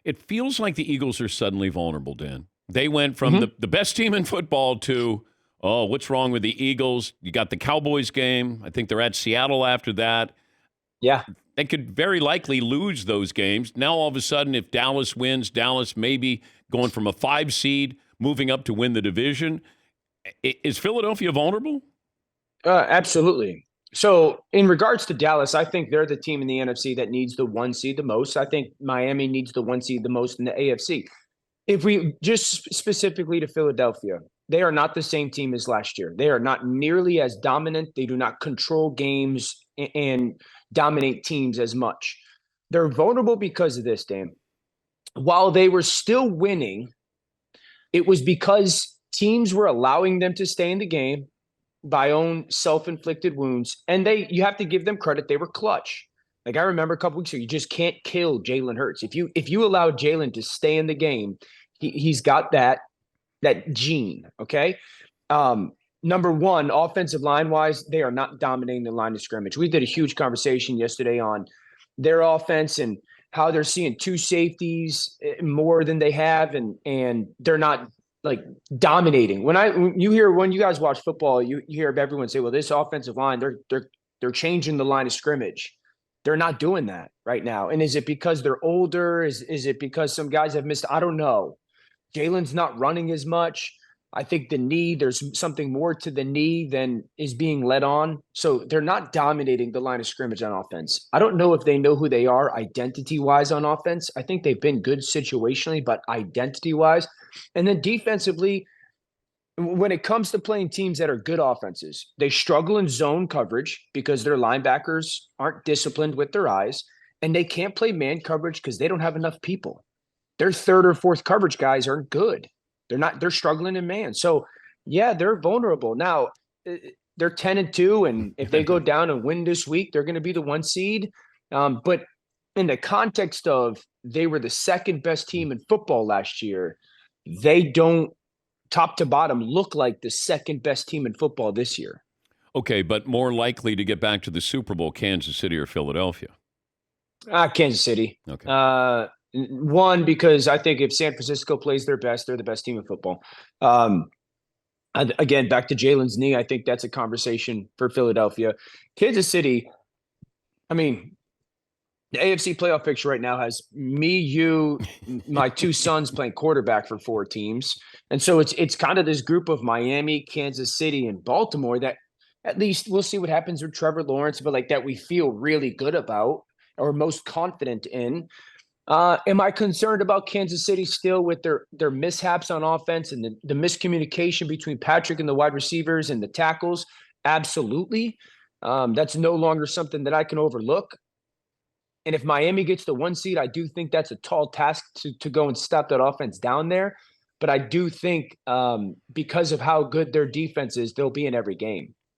It feels like the Eagles are suddenly vulnerable, Dan. They went from Mm-hmm. the best team in football to, oh, what's wrong with the Eagles? You got the Cowboys game. I think they're at Seattle after that. Yeah. They could very likely lose those games. Now, all of a sudden, if Dallas wins, Dallas maybe going from a 5 seed, moving up to win the division. Is Philadelphia vulnerable? Absolutely. So in regards to Dallas, I think they're the team in the NFC that needs the 1 seed the most. I think Miami needs the 1 seed the most in the AFC. If we just specifically to Philadelphia, they are not the same team as last year. They are not nearly as dominant. They do not control games and dominate teams as much. They're vulnerable because of this, Dan. While they were still winning, it was because teams were allowing them to stay in the game by own self-inflicted wounds. And you have to give them credit. They were clutch. Like I remember a couple weeks ago, you just can't kill Jalen Hurts. If you allow Jalen to stay in the game, he's got that gene. Okay. Number one, offensive line wise, they are not dominating the line of scrimmage. We did a huge conversation yesterday on their offense and how they're seeing 2 safeties more than they have, and they're not like dominating. When you guys watch football, you hear everyone say, "Well, this offensive line, they're changing the line of scrimmage." They're not doing that right now. And is it because they're older? Is it because some guys have missed? I don't know. Jalen's not running as much. I think there's something more to the knee than is being led on. So they're not dominating the line of scrimmage on offense. I don't know if they know who they are identity-wise on offense. I think they've been good situationally, but identity-wise. And then defensively, when it comes to playing teams that are good offenses, they struggle in zone coverage because their linebackers aren't disciplined with their eyes, and they can't play man coverage because they don't have enough people. Their 3rd or 4th coverage guys aren't good. They're struggling in man. So yeah, they're vulnerable. Now they're 10-2. And if they go down and win this week, they're going to be the 1 seed. But in the context of they were the 2nd best team in football last year, they don't top to bottom look like the 2nd best team in football this year. Okay, but more likely to get back to the Super Bowl, Kansas City or Philadelphia? Kansas City. Okay. One, because I think if San Francisco plays their best, they're the best team in football. Again, back to Jalen's knee, I think that's a conversation for Philadelphia. Kansas City, I mean, the AFC playoff picture right now has me, you, my 2 sons playing quarterback for 4 teams. And so it's kind of this group of Miami, Kansas City, and Baltimore that at least we'll see what happens with Trevor Lawrence, but like that we feel really good about or most confident in. Am I concerned about Kansas City still with their mishaps on offense and the miscommunication between Patrick and the wide receivers and the tackles? Absolutely. That's no longer something that I can overlook. And if Miami gets the 1 seed, I do think that's a tall task to go and stop that offense down there. But I do think because of how good their defense is, they'll be in every game.